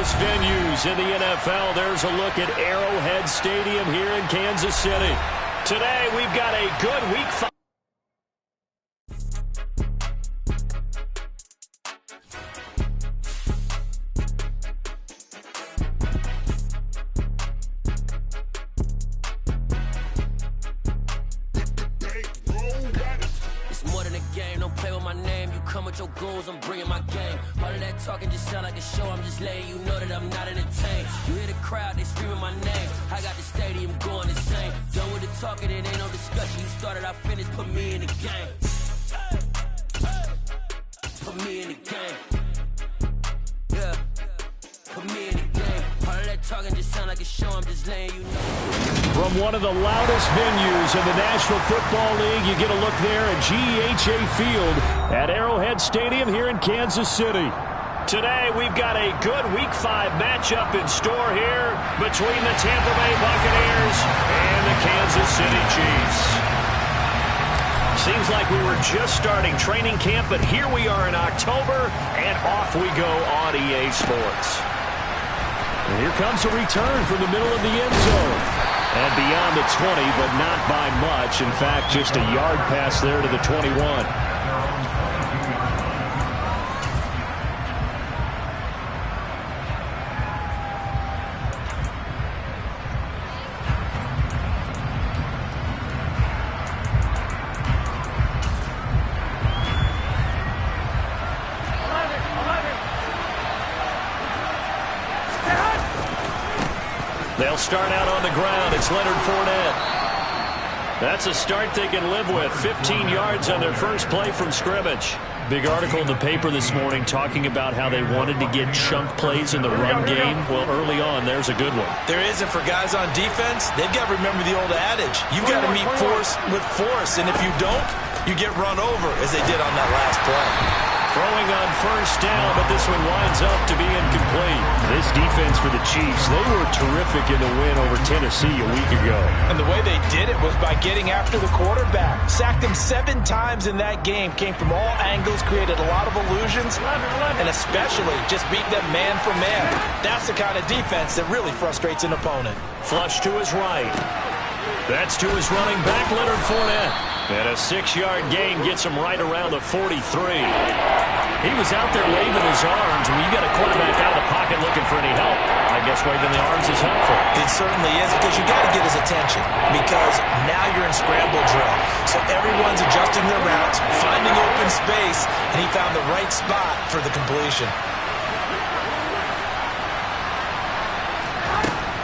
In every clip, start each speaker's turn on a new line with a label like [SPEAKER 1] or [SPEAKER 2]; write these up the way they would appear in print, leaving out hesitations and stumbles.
[SPEAKER 1] loudest venues in the NFL. There's a look at Arrowhead Stadium here in Kansas City. Today, we've got a good Week 5.
[SPEAKER 2] Your goals, I'm bringing my game. All of that talking just sound like a show. I'm just letting you know that I'm not entertained. You hear the crowd, they screaming my name. I got the stadium going insane. Done with the talking, it ain't no discussion. You started, I finished, put me in the game. Put me in the game. Yeah. Put me in the game. All of that talking just sound like a show. I'm just letting you know.
[SPEAKER 1] From one of the loudest venues in the National Football League, you get a look there at GEHA Field at Arrowhead Stadium here in Kansas City. Today, we've got a good Week 5 matchup in store here between the Tampa Bay Buccaneers and the Kansas City Chiefs. Seems like we were just starting training camp, but here we are in October, and off we go on EA Sports. And here comes a return from the middle of the end zone. And beyond the 20, but not by much. In fact, just a yard pass there to the 21. They'll start out on the ground. It's Leonard Fournette. That's a start they can live with. 15 yards on their first play from scrimmage. Big article in the paper this morning talking about how they wanted to get chunk plays in the run game. Well, early on, there's a good one.
[SPEAKER 3] There isn't for guys on defense. They've got to remember the old adage. You've got to meet force with force, and if you don't, you get run over, as they did on that last play.
[SPEAKER 1] Throwing on first down, but this one winds up to be incomplete. This defense for the Chiefs, they were terrific in the win over Tennessee a week ago.
[SPEAKER 3] And the way they did it was by getting after the quarterback. Sacked him 7 times in that game. Came from all angles, created a lot of illusions, and especially just beat them man for man. That's the kind of defense that really frustrates an opponent.
[SPEAKER 1] Flush to his right. That's to his running back, Leonard Fournette. And a 6-yard gain gets him right around the 43. He was out there waving his arms. When you got a quarterback out of the pocket looking for any help, I guess waving the arms is helpful.
[SPEAKER 3] It certainly is, because you got to get his attention, because now you're in scramble drill. So everyone's adjusting their routes, finding open space, and he found the right spot for the completion.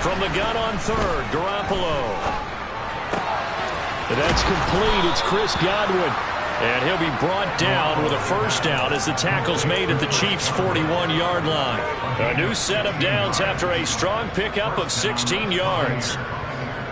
[SPEAKER 1] From the gun on third, Garoppolo. That's complete. It's Chris Godwin. And he'll be brought down with a first down as the tackle's made at the Chiefs' 41-yard line. A new set of downs after a strong pickup of 16 yards.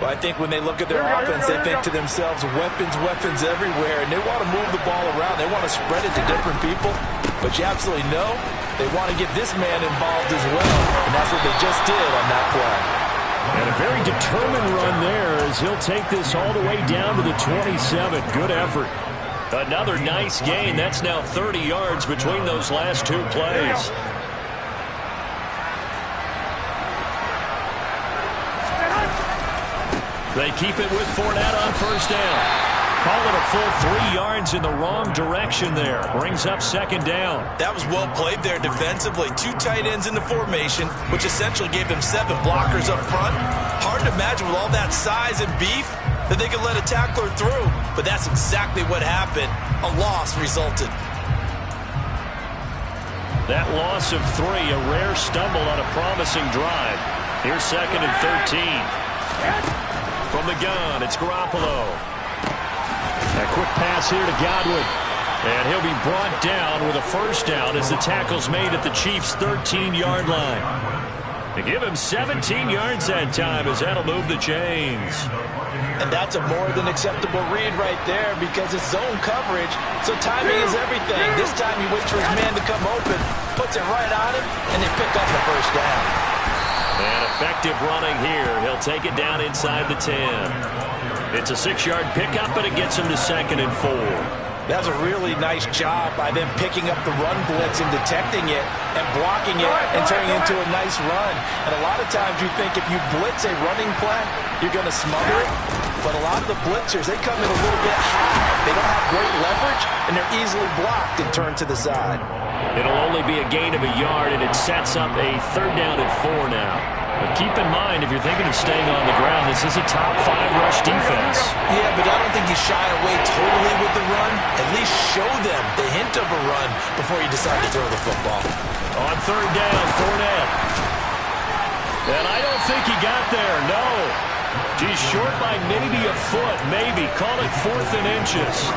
[SPEAKER 3] Well, I think when they look at their offense, they think to themselves, weapons everywhere, and they want to move the ball around. They want to spread it to different people, but you absolutely know they want to get this man involved as well, and that's what they just did on that play.
[SPEAKER 1] And a very determined run there as he'll take this all the way down to the 27. Good effort. Another nice gain. That's now 30 yards between those last two plays. They keep it with Fournette on first down. Call it a full 3 yards in the wrong direction there. Brings up second down.
[SPEAKER 3] That was well played there defensively. 2 tight ends in the formation, which essentially gave them 7 blockers up front. Hard to imagine with all that size and beef that they could let a tackler through. But that's exactly what happened. A loss resulted.
[SPEAKER 1] That loss of 3, a rare stumble on a promising drive. Here's second and 13. From the gun, it's Garoppolo. A quick pass here to Godwin. And he'll be brought down with a first down as the tackle's made at the Chiefs' 13-yard line. They give him 17 yards that time as that'll move the chains.
[SPEAKER 3] And that's a more than acceptable read right there because it's zone coverage, so timing is everything. This time he waits for his man to come open, puts it right on him, and they pick up the first down.
[SPEAKER 1] And effective running here. He'll take it down inside the 10. It's a 6-yard pickup, but it gets him to second and 4.
[SPEAKER 3] That's a really nice job by them picking up the run blitz and detecting it and blocking it and turning it into a nice run. And a lot of times you think if you blitz a running play, you're going to smother it. But a lot of the blitzers, they come in a little bit high. They don't have great leverage, and they're easily blocked and turned to the side.
[SPEAKER 1] It'll only be a gain of a yard, and it sets up a 3rd down and 4 now. But keep in mind, if you're thinking of staying on the ground, this is a top 5 rush defense.
[SPEAKER 3] Yeah, but I don't think you shy away totally with the run. At least show them the hint of a run before you decide to throw the football.
[SPEAKER 1] On 3rd down, Fournette. And I don't think he got there, no. He's short by maybe a foot, maybe. Call it 4th and inches.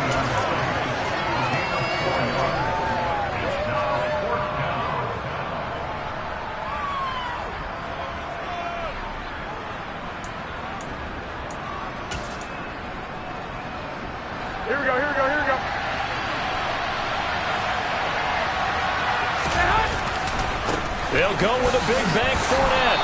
[SPEAKER 4] Here we go.
[SPEAKER 1] They'll go with a big bank Fournette.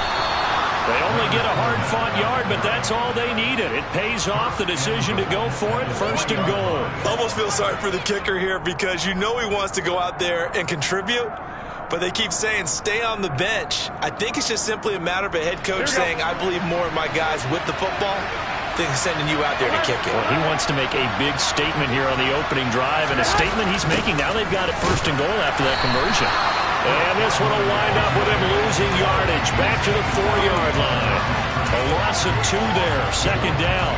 [SPEAKER 1] They only get a hard-fought yard, but that's all they needed. It pays off the decision to go for it, 1st and goal.
[SPEAKER 3] Almost feel sorry for the kicker here because you know he wants to go out there and contribute, but they keep saying stay on the bench. I think it's just simply a matter of a head coach saying I believe more in my guys with the football than sending you out there to kick it.
[SPEAKER 1] Well, he wants to make a big statement here on the opening drive, and a statement he's making. Now they've got it 1st and goal after that conversion. And this one will wind up with him losing yardage back to the 4-yard line. A loss of 2 there, 2nd down.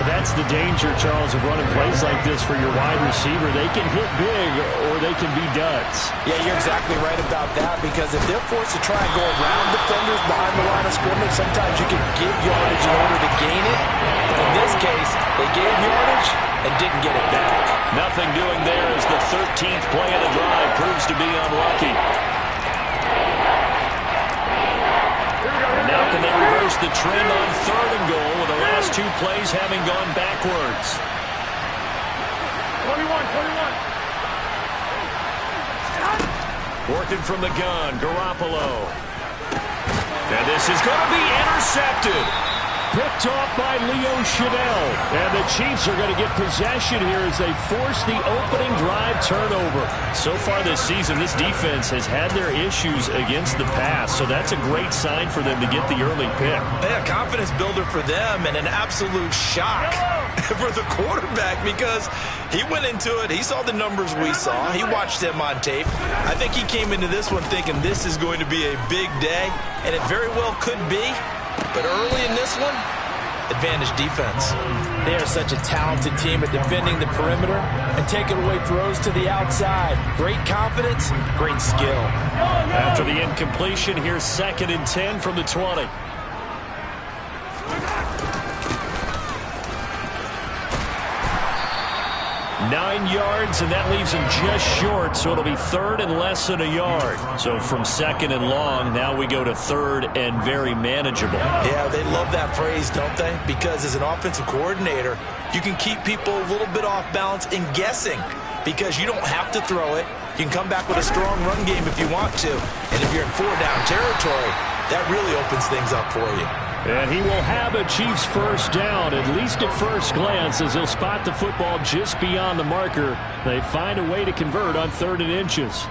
[SPEAKER 1] That's the danger, Charles, of running plays like this for your wide receiver. They can hit big or they can be duds.
[SPEAKER 3] Yeah, you're exactly right about that because if they're forced to try and go around defenders behind the line of scrimmage, sometimes you can give yardage in order to gain it. But in this case, they gave yardage and didn't get it back.
[SPEAKER 1] Nothing doing there as the 13th play of the drive proves to be unlucky. And now can they reverse the trend on 3rd and goal with the last 2 plays having gone backwards?
[SPEAKER 4] 21.
[SPEAKER 1] Working from the gun, Garoppolo. And this is going to be intercepted. Picked off by Leo Chanel. And the Chiefs are going to get possession here as they force the opening drive turnover. So far this season, this defense has had their issues against the pass. So that's a great sign for them to get the early pick.
[SPEAKER 3] Yeah, confidence builder for them and an absolute shock for the quarterback because he went into it. He saw the numbers we saw. He watched them on tape. I think he came into this one thinking this is going to be a big day, and it very well could be. But early in this one, advantage defense. They are such a talented team at defending the perimeter and taking away throws to the outside. Great confidence, great skill.
[SPEAKER 1] After the incompletion, here's 2nd and 10 from the 20. 9 yards, and that leaves him just short, so it'll be 3rd and less than a yard. So from 2nd and long, now we go to 3rd and very manageable.
[SPEAKER 3] Yeah, they love that phrase, don't they? Because as an offensive coordinator, you can keep people a little bit off balance in guessing because you don't have to throw it. You can come back with a strong run game if you want to. And if you're in 4-down territory, that really opens things up for you.
[SPEAKER 1] And he will have a Chiefs 1st down, at least at first glance, as he'll spot the football just beyond the marker. They find a way to convert on 3rd and inches.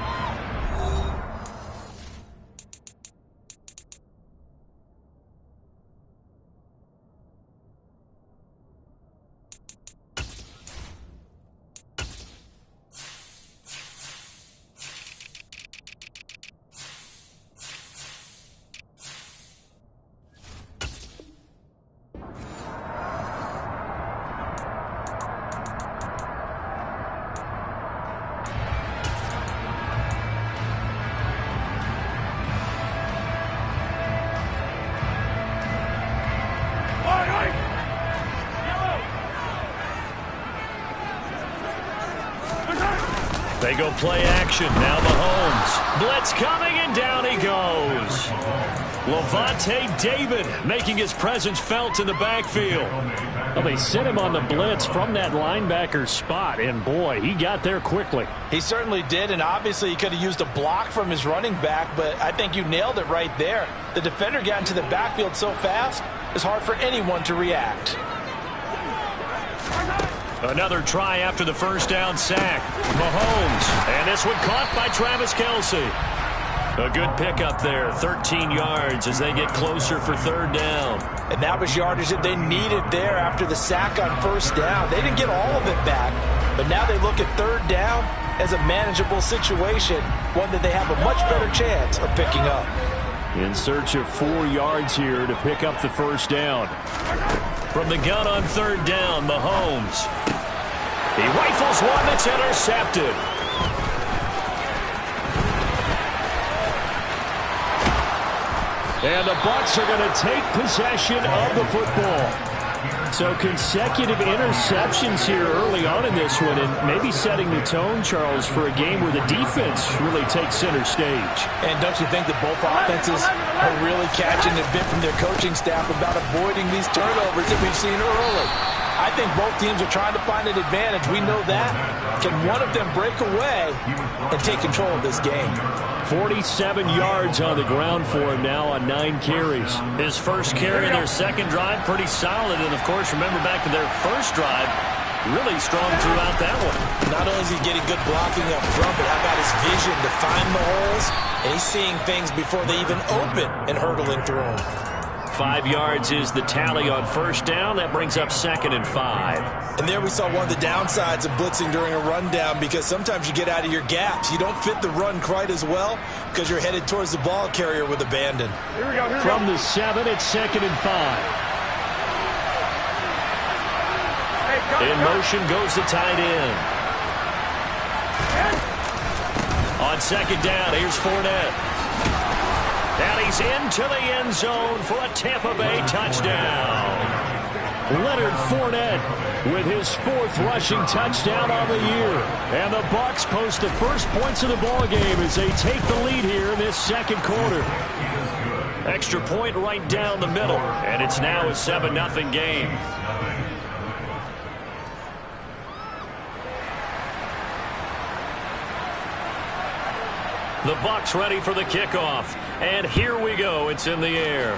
[SPEAKER 1] They go play action. Now Mahomes. Blitz coming, and down he goes. Levante David making his presence felt in the backfield. Well, they sent him on the blitz from that linebacker spot, and boy, he got there quickly.
[SPEAKER 3] He certainly did, and obviously he could have used a block from his running back, but I think you nailed it right there. The defender got into the backfield so fast, it's hard for anyone to react.
[SPEAKER 1] Another try after the first down sack. Mahomes. And this one caught by Travis Kelce. A good pickup there. 13 yards as they get closer for third down.
[SPEAKER 3] And that was yardage that they needed there after the sack on first down. They didn't get all of it back, but now they look at third down as a manageable situation, one that they have a much better chance of picking up.
[SPEAKER 1] In search of 4 yards here to pick up the first down. From the gun on third down, Mahomes. He rifles one that's intercepted. And the Bucs are going to take possession of the football. So consecutive interceptions here early on in this one, and maybe setting the tone, Charles, for a game where the defense really takes center stage.
[SPEAKER 3] And don't you think that both offenses are really catching a bit from their coaching staff about avoiding these turnovers that we've seen early? I think both teams are trying to find an advantage. We know that. Can one of them break away and take control of this game?
[SPEAKER 1] 47 yards on the ground for him now on 9 carries. His first carry in their second drive, pretty solid. And, of course, remember back to their first drive, really strong throughout that one.
[SPEAKER 3] Not only is he getting good blocking up front, but how about his vision to find the holes? And he's seeing things before they even open and hurtling through them.
[SPEAKER 1] 5 yards is the tally on first down. That brings up 2nd and 5.
[SPEAKER 3] And there we saw one of the downsides of blitzing during a rundown, because sometimes you get out of your gaps. You don't fit the run quite as well because you're headed towards the ball carrier with abandon.
[SPEAKER 1] From the 7, it's 2nd and 5. In motion goes the tight end. On second down, here's Fournette. And he's into the end zone for a Tampa Bay touchdown. Leonard Fournette with his 4th rushing touchdown on the year. And the Bucs post the first points of the ballgame as they take the lead here in this second quarter. Extra point right down the middle. And it's now a 7-0 game. The Bucs ready for the kickoff. And here we go. It's in the air.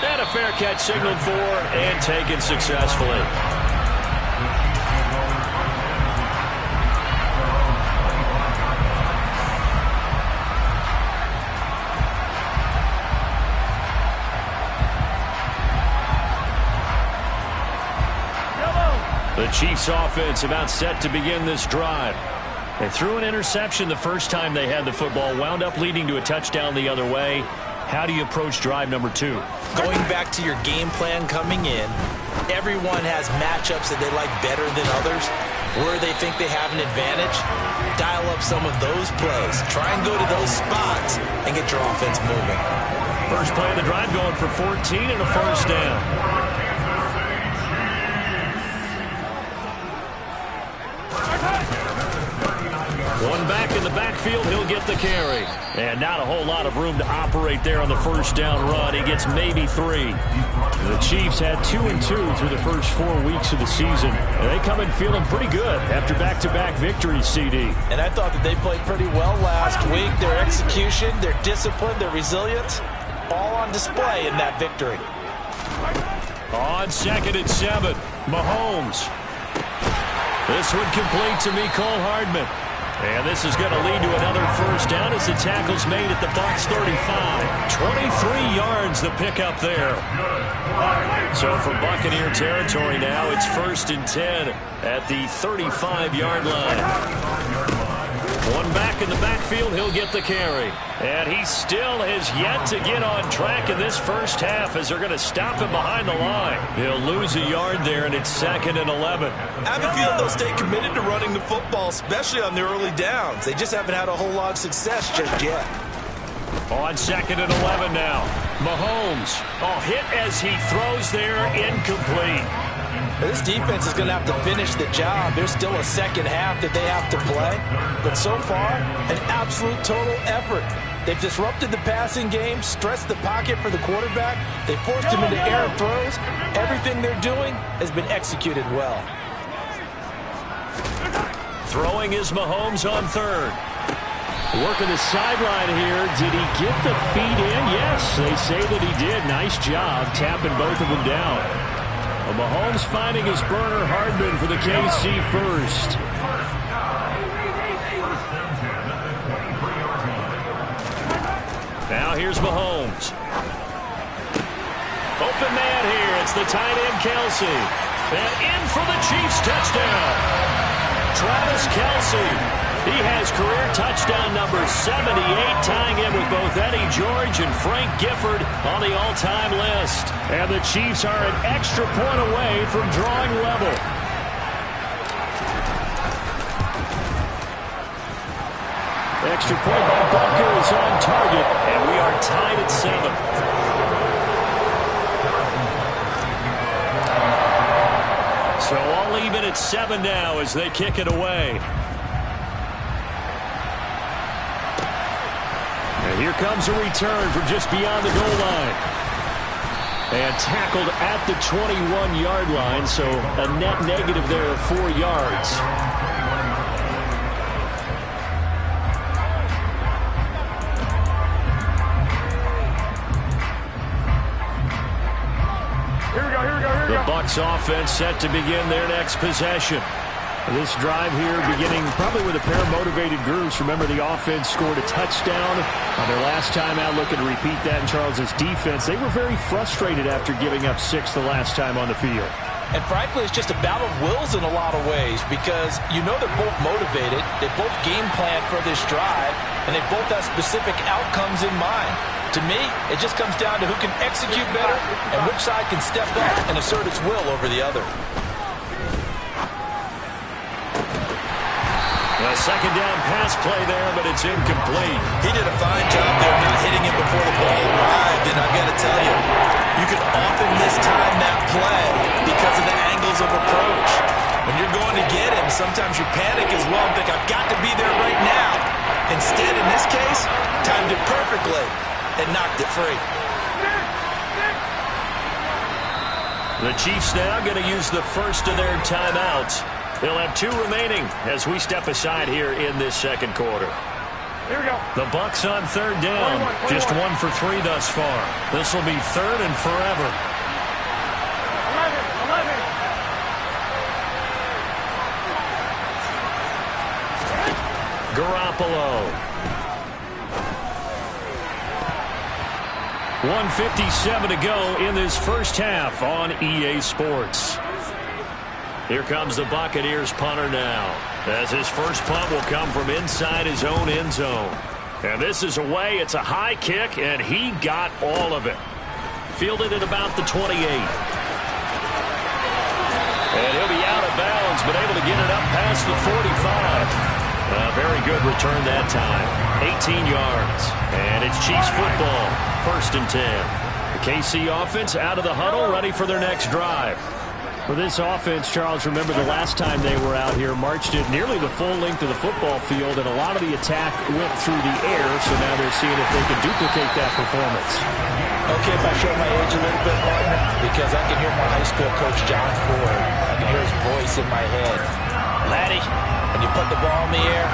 [SPEAKER 1] And a fair catch signaled for and taken successfully. The Chiefs offense about set to begin this drive. They threw an interception the first time they had the football, wound up leading to a touchdown the other way. How do you approach drive number 2?
[SPEAKER 3] Going back to your game plan coming in, everyone has matchups that they like better than others. Where they think they have an advantage, dial up some of those plays. Try and go to those spots and get your offense moving.
[SPEAKER 1] First play of the drive going for 14 and a first down. One back in the backfield, he'll get the carry. And not a whole lot of room to operate there on the first down run. He gets maybe 3. The Chiefs had 2 and 2 through the first 4 weeks of the season. And they come in feeling pretty good after back-to-back victories, CD.
[SPEAKER 3] And I thought that they played pretty well last week. Their execution, their discipline, their resilience, all on display in that victory.
[SPEAKER 1] On 2nd and 7, Mahomes. This one complete to Mecole Hardman. And this is going to lead to another first down as the tackle's made at the Bucs 35. 23 yards the pickup there. So for Buccaneer territory now, it's 1st and 10 at the 35-yard line. One back in the backfield, he'll get the carry. And he still has yet to get on track in this first half as they're going to stop him behind the line. He'll lose a yard there, and it's 2nd and 11.
[SPEAKER 3] I have a feeling they'll stay committed to running the football, especially on the early downs. They just haven't had a whole lot of success just yet.
[SPEAKER 1] On 2nd and 11 now. Mahomes. Hit as he throws there, incomplete.
[SPEAKER 3] This defense is going to have to finish the job. There's still a second half that they have to play. But so far, an absolute total effort. They've disrupted the passing game, stressed the pocket for the quarterback. They forced him into errant throws. Everything they're doing has been executed well.
[SPEAKER 1] Throwing is Mahomes on 3rd. Working the sideline here. Did he get the feet in? Yes, they say that he did. Nice job tapping both of them down. Well, Mahomes finding his burner, Hardman for the KC first. Now here's Mahomes. Open man here. It's the tight end, Kelsey. And in for the Chiefs touchdown. Travis Kelsey. He has career touchdown number 78, tying him with both Eddie George and Frank Gifford on the all-time list. And the Chiefs are an extra point away from drawing level. Extra point by Butker is on target, and we are tied at 7. So all even at 7 now as they kick it away. And here comes a return from just beyond the goal line. And tackled at the 21-yard line, so a net negative there of 4 yards.
[SPEAKER 4] Here we go.
[SPEAKER 1] The Bucs offense set to begin their next possession. This drive here beginning probably with a pair of motivated groups. Remember, the offense scored a touchdown on their last time out, looking to repeat that in Charles's defense. They were very frustrated after giving up 6 the last time on the field.
[SPEAKER 3] And frankly, it's just a battle of wills in a lot of ways because you know they're both motivated. They both game plan for this drive, and they both have specific outcomes in mind. To me, it just comes down to who can execute better and which side can step up and assert its will over the other.
[SPEAKER 1] A second down pass play there, but it's incomplete.
[SPEAKER 3] He did a fine job there not hitting him before the ball arrived, and I've got to tell you, you can often mistime that play because of the angles of approach. When you're going to get him, sometimes you panic as well and think, I've got to be there right now. Instead, in this case, timed it perfectly and knocked it free.
[SPEAKER 1] The Chiefs now going to use the first of their timeouts. They'll have 2 remaining as we step aside here in this second quarter.
[SPEAKER 4] Here we go.
[SPEAKER 1] The Bucs on third down.
[SPEAKER 4] 21.
[SPEAKER 1] Just 1 for 3 thus far. This will be third and forever.
[SPEAKER 4] 11.
[SPEAKER 1] Garoppolo. 1:57 to go in this first half on EA Sports. Here comes the Buccaneers punter now, as his first punt will come from inside his own end zone. And this is away. It's a high kick, and he got all of it. Fielded at about the 28. And he'll be out of bounds, but able to get it up past the 45. Very good return that time. 18 yards. And it's Chiefs football. First and 10. The KC offense out of the huddle, ready for their next drive. For this offense, Charles, remember the last time they were out here, marched it nearly the full length of the football field, and a lot of the attack went through the air, so now they're seeing if they can duplicate that performance.
[SPEAKER 3] Okay, if I show my age a little bit, partner, because I can hear my high school coach, John Ford. I can hear his voice in my head. Laddie, when you put the ball in the air,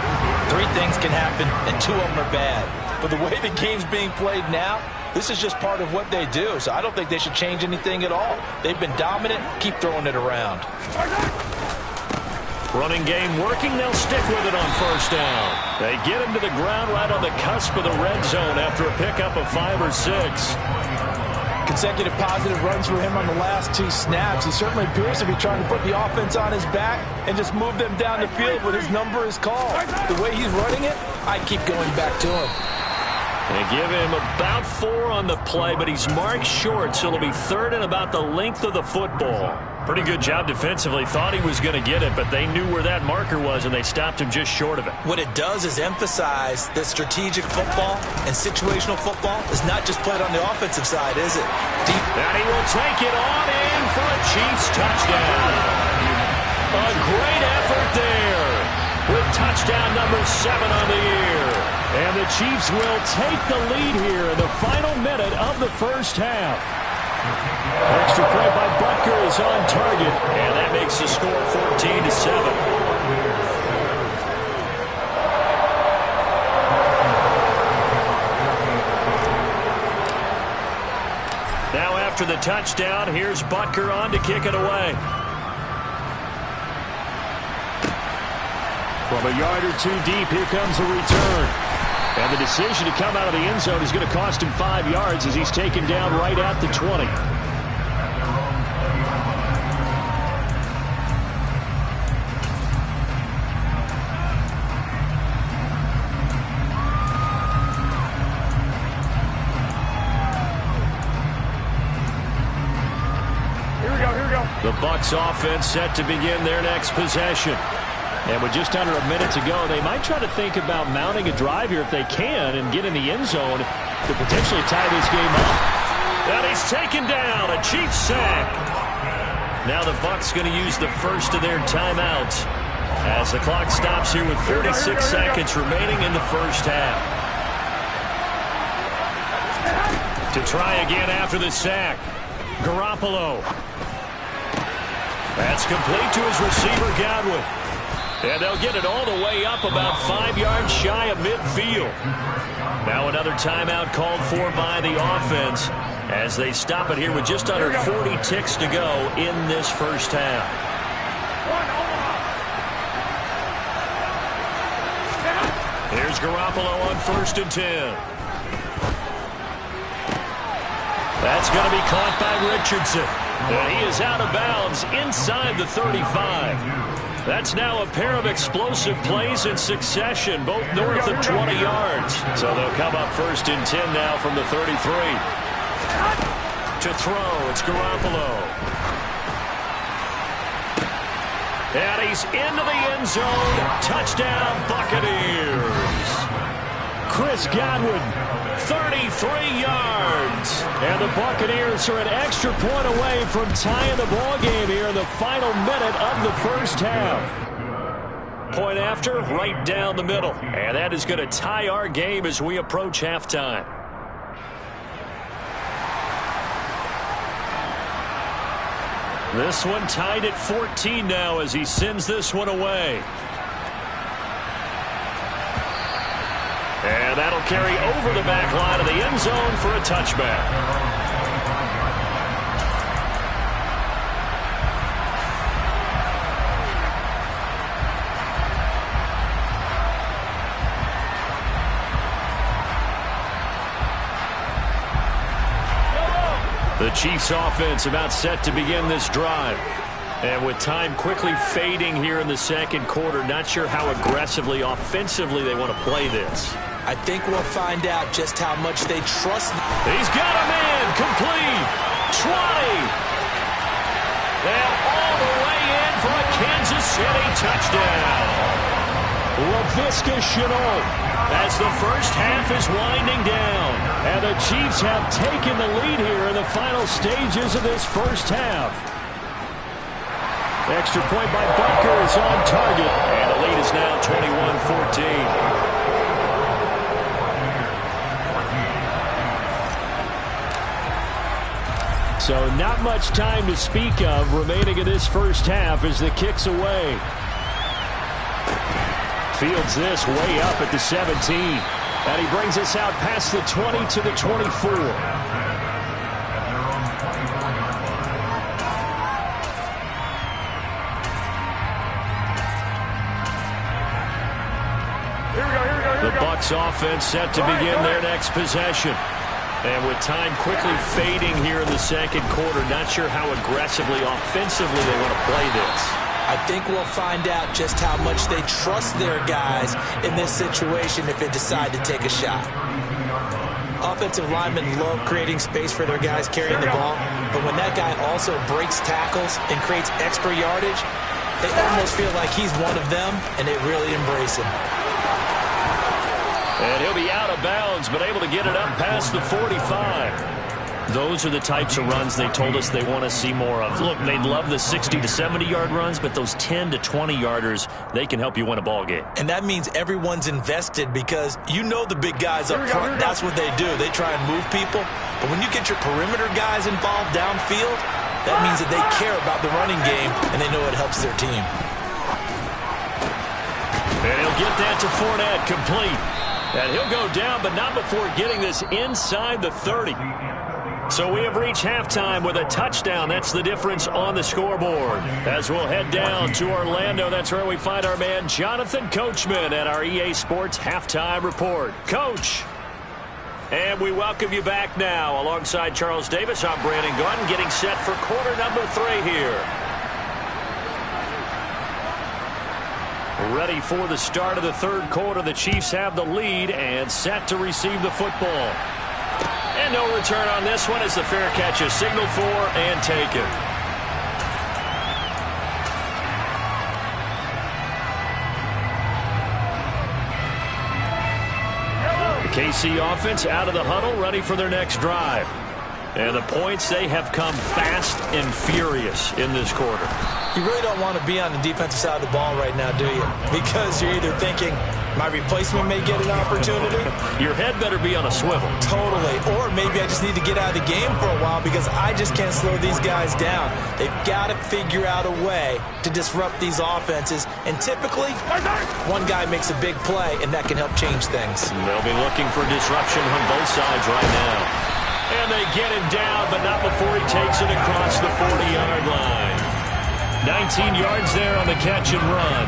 [SPEAKER 3] 3 things can happen, and 2 of them are bad. But the way the game's being played now, this is just part of what they do, so I don't think they should change anything at all. They've been dominant. Keep throwing it around.
[SPEAKER 1] Running game working. They'll stick with it on first down. They get him to the ground right on the cusp of the red zone after a pickup of 5 or 6.
[SPEAKER 3] Consecutive positive runs for him on the last 2 snaps. He certainly appears to be trying to put the offense on his back and just move them down the field when his number is called. The way he's running it, I keep going back to him.
[SPEAKER 1] They give him about 4 on the play, but he's marked short, so it'll be third and about the length of the football. Pretty good job defensively. Thought he was going to get it, but they knew where that marker was, and they stopped him just short of it.
[SPEAKER 3] What it does is emphasize that strategic football and situational football is not just played on the offensive side, is it?
[SPEAKER 1] And he will take it on in for a Chiefs touchdown. A great effort there with touchdown number 7 on the year. And the Chiefs will take the lead here in the final minute of the first half. Extra point by Butker is on target, and that makes the score 14-7. Now after the touchdown. Here's Butker on to kick it away. From a yard or two deep, here comes a return. And the decision to come out of the end zone is going to cost him 5 yards as he's taken down right at the 20. The Bucs offense set to begin their next possession. And with just under a minute to go, they might try to think about mounting a drive here if they can and get in the end zone to potentially tie this game up. And he's taken down, a Chiefs sack. Now the Bucs going to use the first of their timeouts as the clock stops here with 46 seconds remaining in the first half. To try again after the sack, Garoppolo. That's complete to his receiver, Godwin. And they'll get it all the way up about 5 yards shy of midfield. Now another timeout called for by the offense as they stop it here with just under 40 ticks to go in this first half. Here's Garoppolo on 1st and 10. That's going to be caught by Richardson. And he is out of bounds inside the 35. That's now a pair of explosive plays in succession, both north of 20 yards. So they'll come up 1st and 10 now from the 33. To throw, it's Garoppolo. And he's into the end zone. Touchdown, Buccaneers. Chris Godwin, 33 yards. And the Buccaneers are an extra point away from tying the ball game here in the final minute of the first half. Point after, right down the middle. And that is going to tie our game as we approach halftime. This one tied at 14 now as he sends this one away. And that'll carry over the back line of the end zone for a touchback. The Chiefs offense about set to begin this drive. And with time quickly fading here in the second quarter, not sure how aggressively, offensively they want to play this.
[SPEAKER 3] I think we'll find out just how much they trust.
[SPEAKER 1] He's got a man complete. 20. And all the way in for a Kansas City touchdown. Laviska Shenault as the first half is winding down. And the Chiefs have taken the lead here in the final stages of this first half. Extra point by Butker is on target. And the lead is now 21-14. So not much time to speak of remaining in this first half as the kick's away. Fields this way up at the 17. And he brings us out past the 20 to the 24. The Bucs offense set to begin their next possession. And with time quickly fading here in the second quarter, not sure how aggressively, offensively they want to play this.
[SPEAKER 3] I think we'll find out just how much they trust their guys in this situation if they decide to take a shot. Offensive linemen love creating space for their guys carrying the ball, but when that guy also breaks tackles and creates extra yardage, they almost feel like he's one of them, and they really embrace him.
[SPEAKER 1] And he'll be out of bounds, but able to get it up past the 45. Those are the types of runs they told us they want to see more of. Look, they love the 60 to 70-yard runs, but those 10 to 20-yarders, they can help you win a ball game.
[SPEAKER 3] And that means everyone's invested because you know the big guys up front, that's what they do. They try and move people. But when you get your perimeter guys involved downfield, that means that they care about the running game, and they know it helps their team.
[SPEAKER 1] And he'll get that to Fournette, complete. And he'll go down, but not before getting this inside the 30. So we have reached halftime with a touchdown. That's the difference on the scoreboard. As we'll head down to Orlando, that's where we find our man Jonathan Coachman at our EA Sports Halftime Report. Coach. And we welcome you back now. Alongside Charles Davis, I'm Brandon Gunn, getting set for quarter number 3 here. Ready for the start of the third quarter. The Chiefs have the lead and set to receive the football. And no return on this one as the fair catch is signaled for and taken. The KC offense out of the huddle, ready for their next drive. And the points, they have come fast and furious in this quarter.
[SPEAKER 3] You really don't want to be on the defensive side of the ball right now, do you? Because you're either thinking, my replacement may get an opportunity.
[SPEAKER 1] Your head better be on a swivel.
[SPEAKER 3] Totally. Or maybe I just need to get out of the game for a while because I just can't slow these guys down. They've got to figure out a way to disrupt these offenses. And typically, one guy makes a big play, and that can help change things.
[SPEAKER 1] They'll be looking for disruption on both sides right now. And they get him down, but not before he takes it across the 40-yard line. 19 yards there on the catch and run.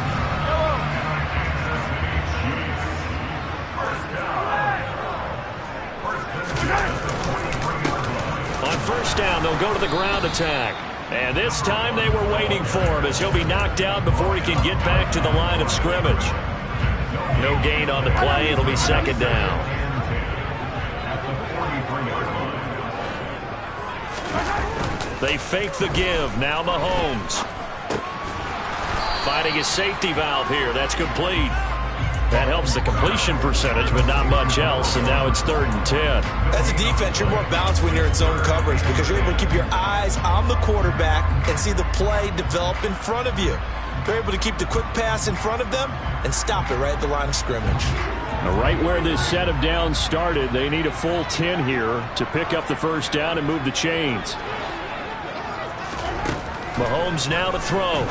[SPEAKER 1] On first down, they'll go to the ground attack. And this time they were waiting for him as he'll be knocked down before he can get back to the line of scrimmage. No gain on the play. It'll be second down. They fake the give. Now Mahomes. Finding his safety valve here. That's complete. That helps the completion percentage, but not much else. And now it's 3rd and 10.
[SPEAKER 3] As a defense, you're more balanced when you're in zone coverage because you're able to keep your eyes on the quarterback and see the play develop in front of you. They're able to keep the quick pass in front of them and stop it right at the line of scrimmage.
[SPEAKER 1] Now, right where this set of downs started, they need a full 10 here to pick up the first down and move the chains. Mahomes now to throw.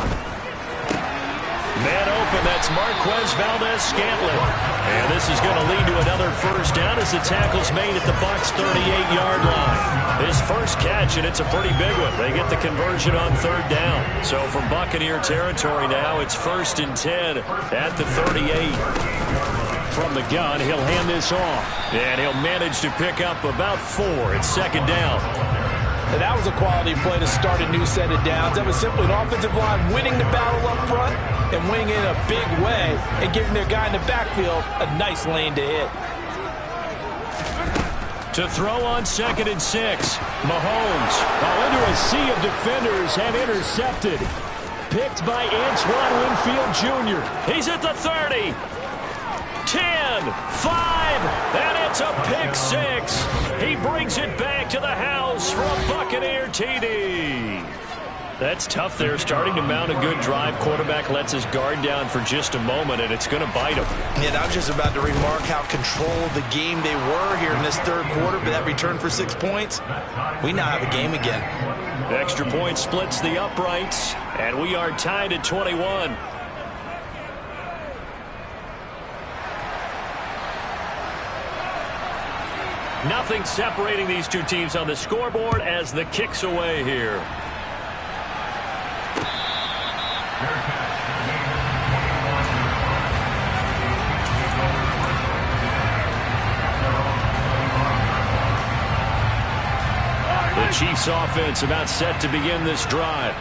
[SPEAKER 1] Man open, that's Marquez Valdez-Scantling. And this is going to lead to another first down as the tackle's made at the Bucs' 38-yard line. His first catch, and it's a pretty big one. They get the conversion on 3rd down. So from Buccaneer territory now, it's 1st and 10 at the 38. From the gun, he'll hand this off. And he'll manage to pick up about 4. It's 2nd down.
[SPEAKER 3] And that was a quality play to start a new set of downs. That was simply an offensive line winning the battle up front and winning in a big way and giving their guy in the backfield a nice lane to hit.
[SPEAKER 1] To throw on 2nd and 6. Mahomes, into a sea of defenders and intercepted. Picked by Antoine Winfield Jr. He's at the 30. 10, 5, and it's a pick 6. He brings it back to the house from Buccaneer TD. That's tough there, starting to mount a good drive. Quarterback lets his guard down for just a moment, and it's going to bite him.
[SPEAKER 3] Yeah, I was just about to remark how controlled the game they were here in this 3rd quarter, but that return for 6 points, we now have a game again.
[SPEAKER 1] Extra point splits the uprights, and we are tied at 21. Nothing separating these two teams on the scoreboard as the kick's away here. The Chiefs offense about set to begin this drive.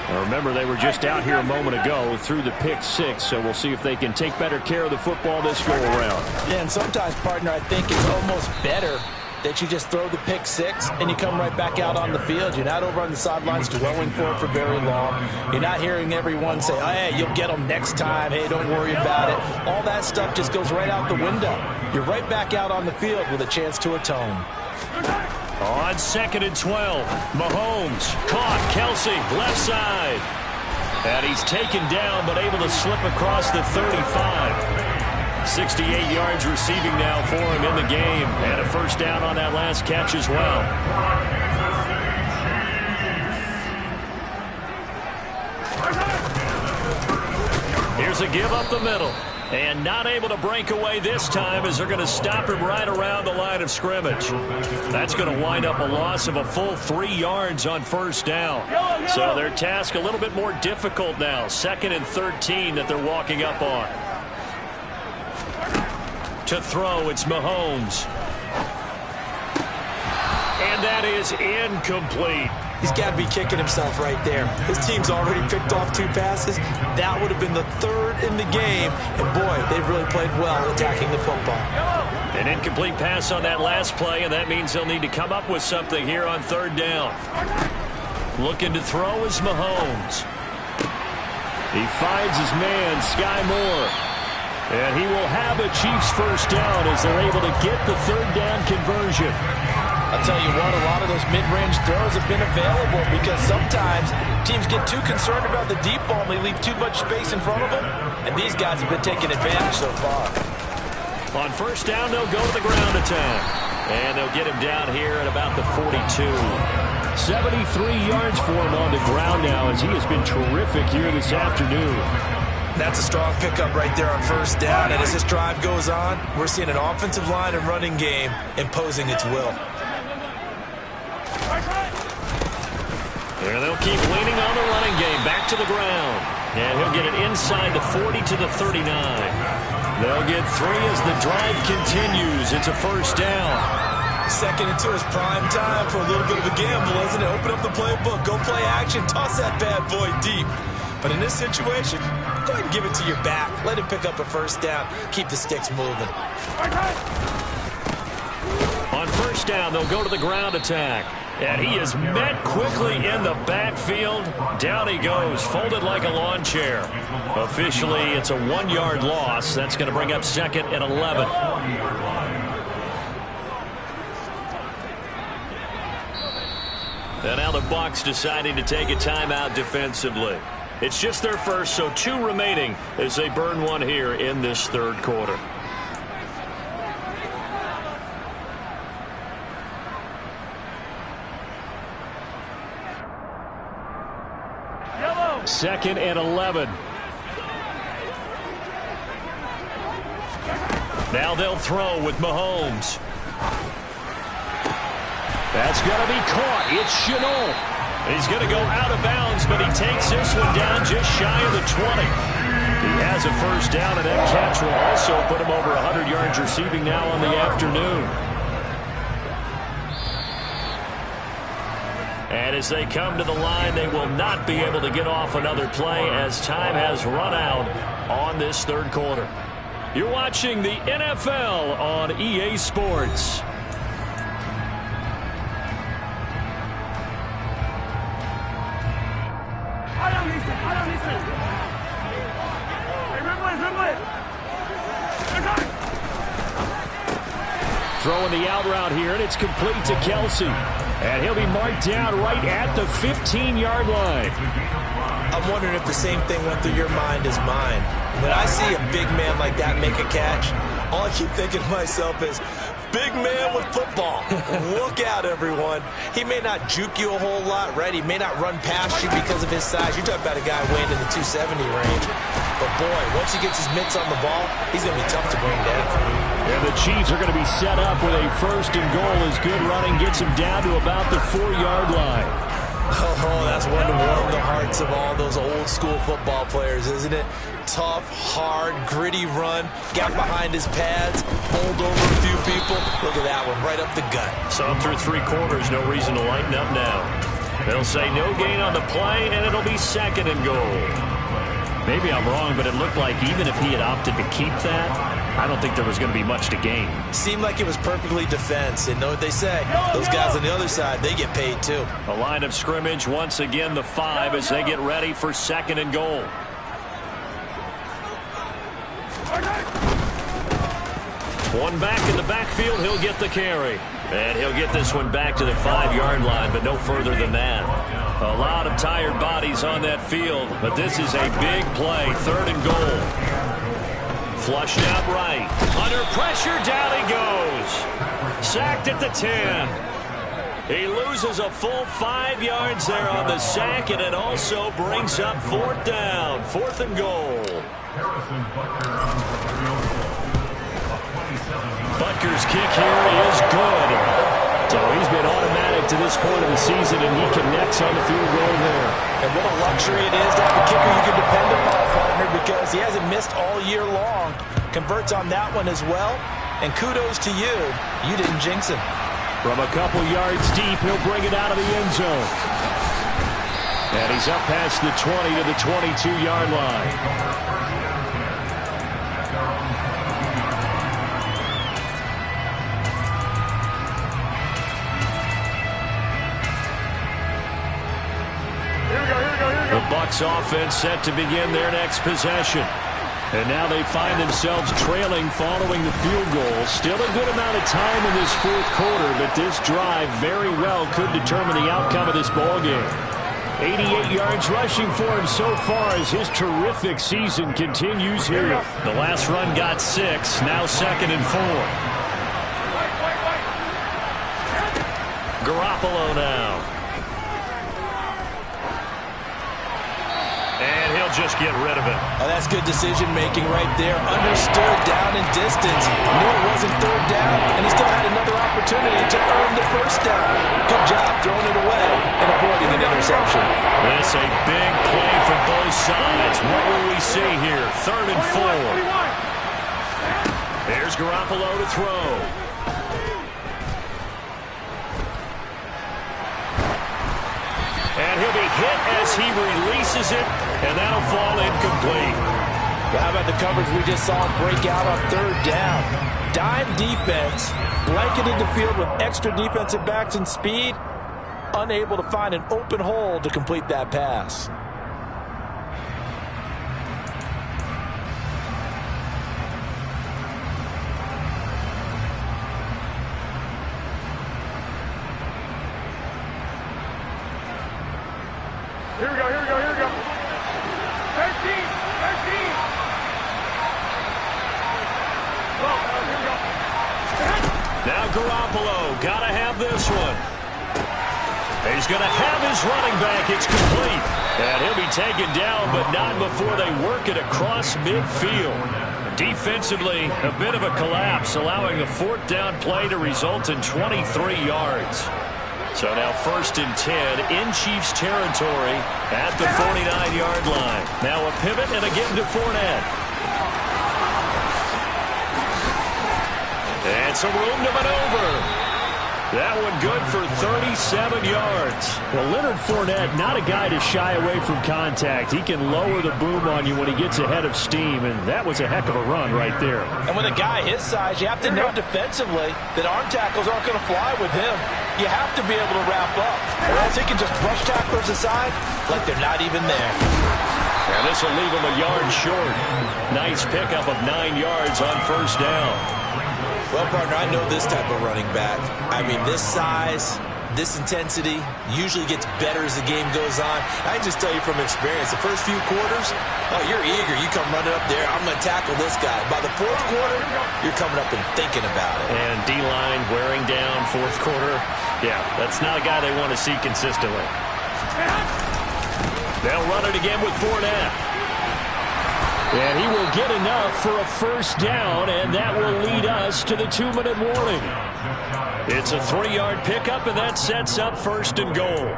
[SPEAKER 1] Now remember, they were just out here a moment ago through the pick 6, so we'll see if they can take better care of the football this go-around.
[SPEAKER 3] Yeah, and sometimes, partner, I think it's almost better that you just throw the pick 6 and you come right back out on the field. You're not over on the sidelines dwelling for it for very long. You're not hearing everyone say, oh, hey, you'll get them next time. Hey, don't worry about it. All that stuff just goes right out the window. You're right back out on the field with a chance to atone.
[SPEAKER 1] On 2nd and 12, Mahomes caught. Kelsey, left side. And he's taken down, but able to slip across the 35. 68 yards receiving now for him in the game. And a first down on that last catch as well. Here's a give up the middle. And not able to break away this time as they're going to stop him right around the line of scrimmage. That's going to wind up a loss of a full 3 yards on first down. So their task a little bit more difficult now. 2nd and 13 that they're walking up on. To throw, it's Mahomes. And that is incomplete.
[SPEAKER 3] He's got to be kicking himself right there. His team's already picked off 2 passes. That would have been the 3rd in the game. And, boy, they've really played well attacking the football.
[SPEAKER 1] An incomplete pass on that last play, and that means they'll need to come up with something here on 3rd down. Looking to throw is Mahomes. He finds his man, Sky Moore. And he will have a Chiefs first down as they're able to get the 3rd down conversion.
[SPEAKER 3] I'll tell you what, a lot of those mid-range throws have been available because sometimes teams get too concerned about the deep ball and they leave too much space in front of them. And these guys have been taking advantage so far.
[SPEAKER 1] On first down, they'll go to the ground attack. And they'll get him down here at about the 42. 73 yards for him on the ground now as he has been terrific here this afternoon.
[SPEAKER 3] That's a strong pickup right there on first down. And as this drive goes on, we're seeing an offensive line and running game imposing its will.
[SPEAKER 1] There they'll keep leaning on the running game. Back to the ground. And he'll get it inside the 40 to the 39. They'll get 3 as the drive continues. It's a first down.
[SPEAKER 3] 2nd and 2 is prime time for a little bit of a gamble, isn't it? Open up the playbook. Go play action. Toss that bad boy deep. But in this situation, go ahead and give it to your back. Let him pick up a first down. Keep the sticks moving.
[SPEAKER 1] On first down, they'll go to the ground attack. And he is met quickly in the backfield. Down he goes, folded like a lawn chair. Officially, it's a 1-yard loss. That's going to bring up 2nd and 11. And now the Bucs deciding to take a timeout defensively. It's just their first, so 2 remaining as they burn 1 here in this 3rd quarter. Second and 11. Now they'll throw with Mahomes. That's going to be caught. It's Chenault. He's going to go out of bounds, but he takes this one down just shy of the 20. He has a first down, and that catch will also put him over 100 yards receiving now on the afternoon. And as they come to the line, they will not be able to get off another play as time has run out on this 3rd quarter. You're watching the NFL on EA Sports. Throwing the out route here, and it's complete to Kelsey. And he'll be marked down right at the 15-yard line.
[SPEAKER 3] I'm wondering if the same thing went through your mind as mine. When I see a big man like that make a catch, all I keep thinking to myself is, big man with football. Look out, everyone. He may not juke you a whole lot, right? He may not run past you because of his size. You're talking about a guy weighing in the 270 range. But, boy, once he gets his mitts on the ball, he's going to be tough to bring down.
[SPEAKER 1] And the Chiefs are going to be set up with a 1st and goal as good running gets him down to about the 4-yard line.
[SPEAKER 3] Oh, that's one to warm the hearts of all those old-school football players, isn't it? Tough, hard, gritty run, got behind his pads, bowled over a few people. Look at that one, right up the gut.
[SPEAKER 1] So through 3 quarters, no reason to lighten up now. They'll say no gain on the play, and it'll be 2nd and goal. Maybe I'm wrong, but it looked like even if he had opted to keep that, I don't think there was going to be much to gain.
[SPEAKER 3] Seemed like it was perfectly defense, and know what they say. Those guys on the other side, they get paid too.
[SPEAKER 1] A line of scrimmage, once again the 5 as they get ready for 2nd and goal. One back in the backfield, he'll get the carry. And he'll get this one back to the 5-yard line, but no further than that. A lot of tired bodies on that field, but this is a big play, 3rd and goal. Flushed out right. Under pressure, down he goes. Sacked at the 10. He loses a full 5 yards there on the sack, and it also brings up 4th down. 4th and goal. Butker's kick here is good. So he's been automatic to this point of the season, and he connects on the field goal there.
[SPEAKER 3] And what a luxury it is to have a kicker you can depend upon, partner, because he hasn't missed all year long. Converts on that one as well. And kudos to you. You didn't jinx him.
[SPEAKER 1] From a couple yards deep, he'll bring it out of the end zone. And he's up past the 20 to the 22-yard line. The Bucs offense set to begin their next possession. And now they find themselves trailing following the field goal. Still a good amount of time in this 4th quarter, but this drive very well could determine the outcome of this ballgame. 88 yards rushing for him so far as his terrific season continues here. The last run got 6, now 2nd and 4. Garoppolo now. And he'll just get rid of it.
[SPEAKER 3] Oh, that's good decision-making right there. Understood down and distance. Knew it wasn't 3rd down, and he still had another opportunity to earn the 1st down. Good job throwing it away and avoiding an interception.
[SPEAKER 1] This a big play for both sides. What will we see here? 3rd and 4. Here's Garoppolo to throw. And he'll be hit as he releases it, and that'll fall incomplete.
[SPEAKER 3] How about the coverage we just saw break out on 3rd down? Dime defense, blanketed the field with extra defensive backs and speed, unable to find an open hole to complete that pass.
[SPEAKER 4] Here we go, here we go, here we go. 13, 13. Oh, here we go.
[SPEAKER 1] Now Garoppolo, gotta have this one. He's gonna have his running back. It's complete. And he'll be taken down, but not before they work it across midfield. Defensively, a bit of a collapse, allowing a 4th down play to result in 23 yards. So now 1st and 10 in Chiefs territory at the 49-yard line. Now a pivot and a give to Fournette. And some room to maneuver. That one good for 37 yards. Well, Leonard Fournette, not a guy to shy away from contact. He can lower the boom on you when he gets ahead of steam, and that was a heck of a run right there.
[SPEAKER 3] And with a guy his size, you have to know defensively that arm tackles aren't going to fly with him. You have to be able to wrap up, or else he can just brush tacklers aside like they're not even there.
[SPEAKER 1] And this will leave him a yard short. Nice pickup of 9 yards on 1st down.
[SPEAKER 3] Well, partner, I know this type of running back. I mean, this size, this intensity usually gets better as the game goes on. I can just tell you from experience, the first few quarters, oh, you're eager. You come running up there, I'm going to tackle this guy. By the 4th quarter, you're coming up and thinking about it.
[SPEAKER 1] And D-line wearing down 4th quarter. Yeah, that's not a guy they want to see consistently. They'll run it again with Fournette. And he will get enough for a 1st down, and that will lead us to the 2-minute warning. It's a 3-yard pickup, and that sets up 1st and goal.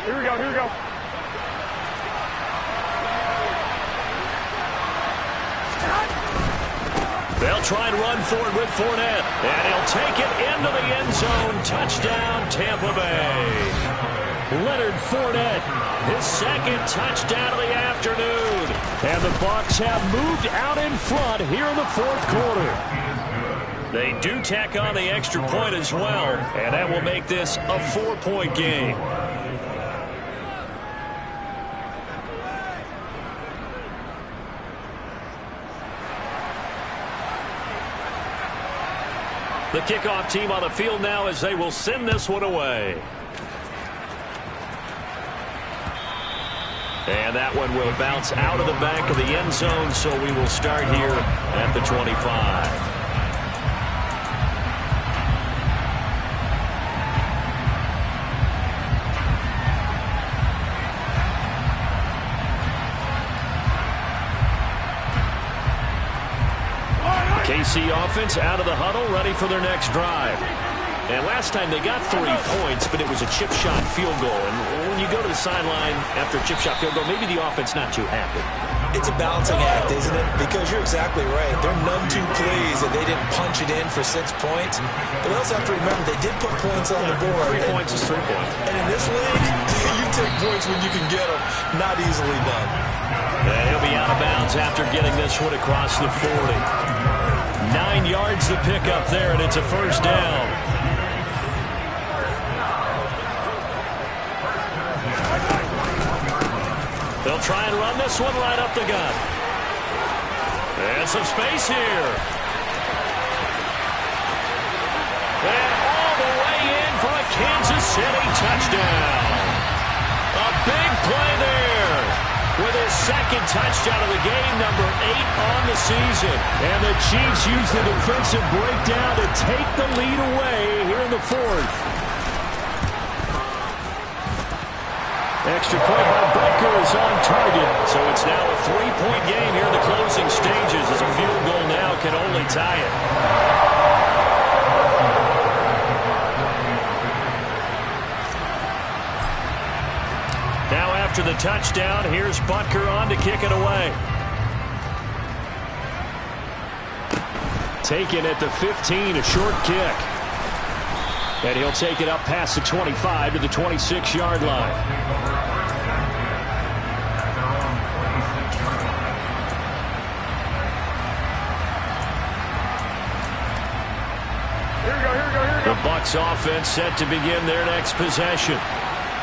[SPEAKER 4] Here we go, here we go.
[SPEAKER 1] They'll try and run for it with Fournette, and he'll take it into the end zone. Touchdown, Tampa Bay. Leonard Fournette, his 2nd touchdown of the afternoon. And the Bucs have moved out in front here in the 4th quarter. They do tack on the extra point as well, and that will make this a 4-point game. The kickoff team on the field now as they will send this one away. And that one will bounce out of the back of the end zone, so we will start here at the 25. KC offense out of the huddle, ready for their next drive. And last time they got 3 points, but it was a chip shot field goal. And when you go to the sideline after a chip shot field goal, maybe the offense not too happy.
[SPEAKER 3] It's a balancing act, isn't it? Because you're exactly right. They're none too pleased that they didn't punch it in for 6 points. But we also have to remember they did put points on the board.
[SPEAKER 1] 3 points is 3 points.
[SPEAKER 3] And in this league, you take points when you can get them. Not easily done.
[SPEAKER 1] And he'll be out of bounds after getting this one across the 40. 9 yards to pick up there, and it's a first down. They'll try and run this one right up the gut. And some space here. And all the way in for a Kansas City touchdown. A big play there with his second touchdown of the game, number 8 on the season. And the Chiefs use the defensive breakdown to take the lead away here in the 4th. Extra point by Butker is on target. So it's now a 3-point game here in the closing stages, as a field goal now can only tie it. Now after the touchdown, here's Butker on to kick it away. Taken at the 15, a short kick. And he'll take it up past the 25 to the 26-yard line. The Bucs offense set to begin their next possession.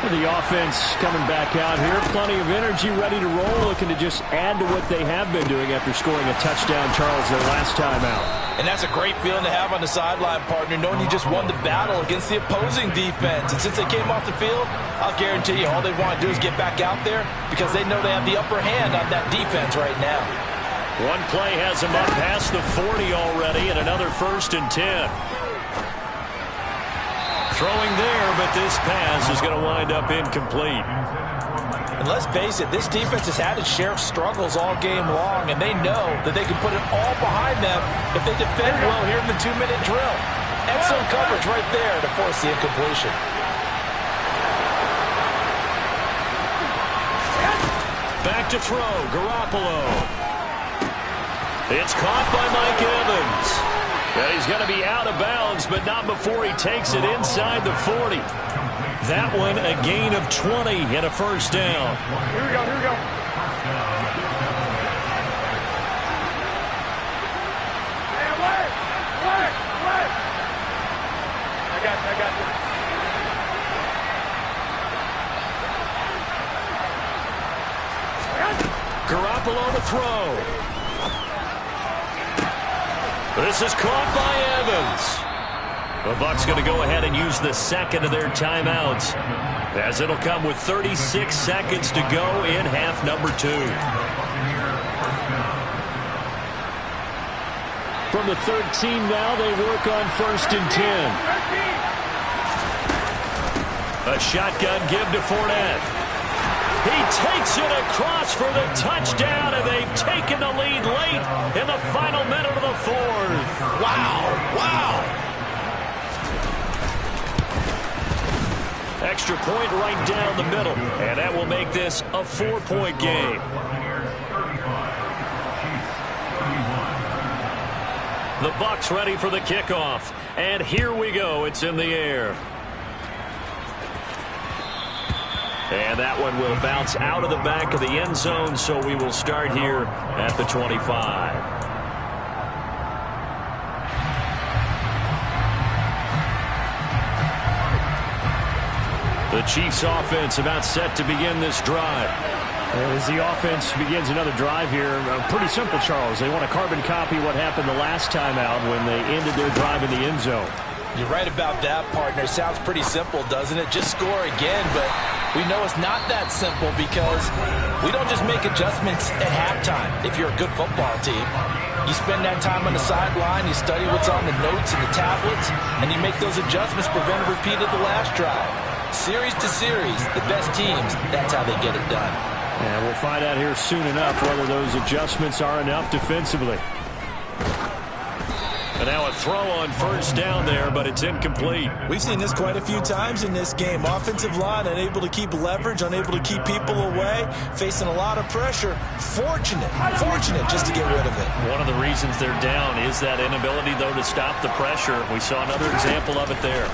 [SPEAKER 1] The offense coming back out here, plenty of energy, ready to roll, looking to just add to what they have been doing after scoring a touchdown, Charles, their last time out.
[SPEAKER 3] And that's a great feeling to have on the sideline, partner, knowing you just won the battle against the opposing defense. And since they came off the field, I'll guarantee you all they want to do is get back out there because they know they have the upper hand on that defense right now.
[SPEAKER 1] One play has them up past the 40 already, and another 1st and 10. Throwing there, but this pass is going to wind up incomplete.
[SPEAKER 3] And let's face it, this defense has had its share of struggles all game long, and they know that they can put it all behind them if they defend well here in the 2-minute drill. Excellent coverage right there to force the incompletion.
[SPEAKER 1] Back to throw, Garoppolo. It's caught by Mike Evans. And he's going to be out of bounds, but not before he takes it inside the 40. That one a gain of 20 and a first down.
[SPEAKER 4] Here we go, here we go. Hey, wait. I got you.
[SPEAKER 1] Garoppolo to throw. This is caught by Evans. The Bucs going to go ahead and use the second of their timeouts, as it'll come with 36 seconds to go in half number 2. From the 13 now, they work on 1st and 10. A shotgun give to Fournette. He takes it across for the touchdown, and they've taken the lead late in the final minute of the 4th.
[SPEAKER 3] Wow.
[SPEAKER 1] Extra point right down the middle, and that will make this a 4-point game. The Bucs ready for the kickoff, and here we go. It's in the air. And that one will bounce out of the back of the end zone, so we will start here at the 25. The Chiefs offense about set to begin this drive. As the offense begins another drive here, pretty simple, Charles. They want to carbon copy what happened the last time out when they ended their drive in the end zone.
[SPEAKER 3] You're right about that, partner. Sounds pretty simple, doesn't it? Just score again, but We know it's not that simple because we don't just make adjustments at halftime if you're a good football team. You spend that time on the sideline, you study what's on the notes and the tablets, and you make those adjustments, prevent a repeat of the last drive. Series to series, the best teams, that's how they get it done.
[SPEAKER 1] And we'll find out here soon enough whether those adjustments are enough defensively. And now a throw on first down there, but it's incomplete.
[SPEAKER 3] We've seen this quite a few times in this game. Offensive line unable to keep leverage, unable to keep people away, facing a lot of pressure. Fortunate just to get rid of it.
[SPEAKER 1] One of the reasons they're down is that inability, though, to stop the pressure. We saw another example of it there.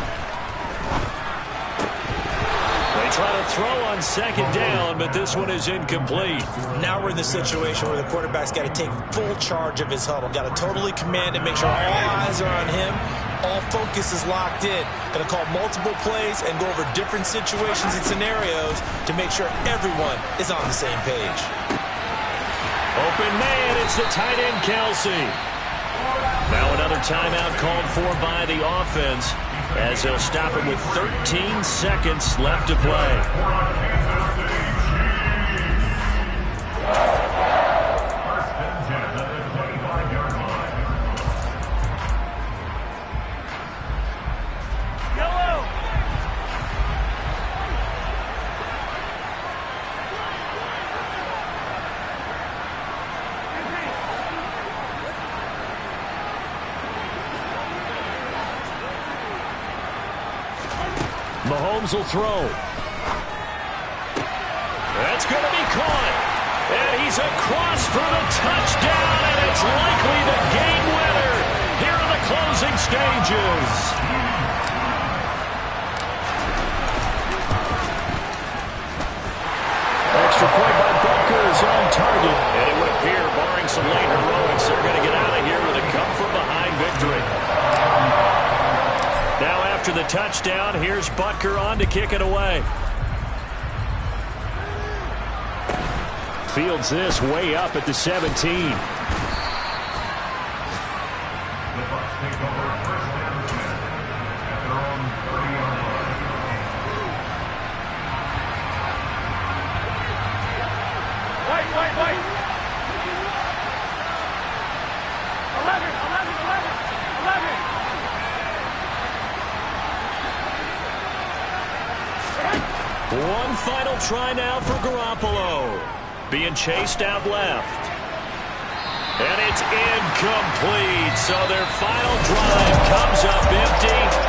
[SPEAKER 1] They try to throw on second down, but this one is incomplete.
[SPEAKER 3] Now we're in the situation where the quarterback's got to take full charge of his huddle. Got to totally command it, make sure all eyes are on him. All focus is locked in. Going to call multiple plays and go over different situations and scenarios to make sure everyone is on the same page.
[SPEAKER 1] Open man, it's the tight end, Kelsey. Now another timeout called for by the offense, as they'll stop it with 13 seconds left to play. Mahomes will throw. That's going to be caught. And he's across for the touchdown, and it's likely the game winner here in the closing stages. Extra point by Butker is on target. And it would appear, barring some late heroics, they're going to get out of here with a come-from-behind victory. Now after the touchdown, here's Butker on to kick it away. Fields this way up at the 17.
[SPEAKER 4] Wait. 11.
[SPEAKER 1] One final try now for Garoppolo. Being chased out left. And it's incomplete. So their final drive comes up empty.